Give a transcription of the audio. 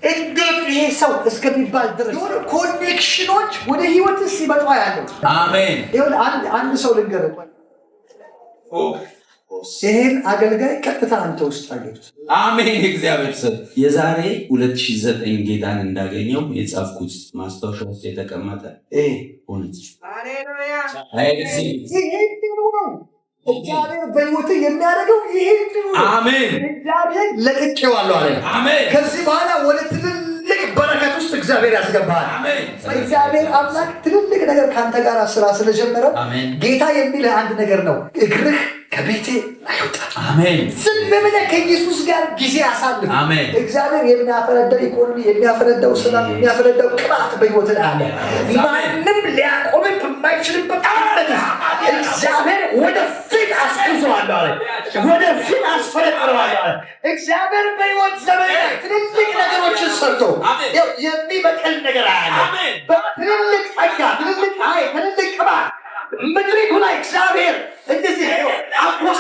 እንዴት ይሄ ሰው እስከሚባል ድረስ የሆነ ኮኔክሽኖች ወደ ህይወት ሲመጣ ያለው አሜን። ይሁን አንድ ሰው ልንገርህ ይሄን አገልጋይ ቀጥታ አንተ ውስጥ አገኘሁት። አሜን። እግዚአብሔር ሰው የዛሬ 2009 ጌታን እንዳገኘው የጻፍኩት ማስታወሻ ውስጥ የተቀመጠ ሆነች። ሃሌሉያ። እግዚአብሔር በህይወት የሚያደርገው ይሄን አሜን። እግዚአብሔር ለቅቄዋለሁ አለ። አሜን። ከዚህ በኋላ ወደ ትልልቅ በረከት ውስጥ እግዚአብሔር ያስገባሃል። አሜን። እግዚአብሔር አምላክ ትልልቅ ነገር ካንተ ጋር ስራ ስለጀመረ ጌታ የሚልህ አንድ ነገር ነው። እግርህ ከቤቴ አይወጣ። አሜን። ዝም ብለህ ከኢየሱስ ጋር ጊዜ አሳልፍ። አሜን። እግዚአብሔር የሚያፈረዳው ኢኮኖሚ፣ የሚያፈረዳው ሰላም፣ የሚያፈረዳው ቅባት በህይወት ላይ አለ። ማንም ሊያቆምህ በማይችልበት አለት እግዚአብሔር ወደፊት አስቀምጠዋለሁ አለ። ወደፊት አስፈረጥረዋለሁ አለ። እግዚአብሔር በህይወት ዘመን ትልልቅ ነገሮችን ሰርቶ የሚበቅል ነገር አለ። በትልልቅ ጸጋ፣ ትልልቅ ኃይል፣ ትልልቅ ቅባት ምድሪቱ ላይ እግዚአብሔር እንደዚህ አፕሮስ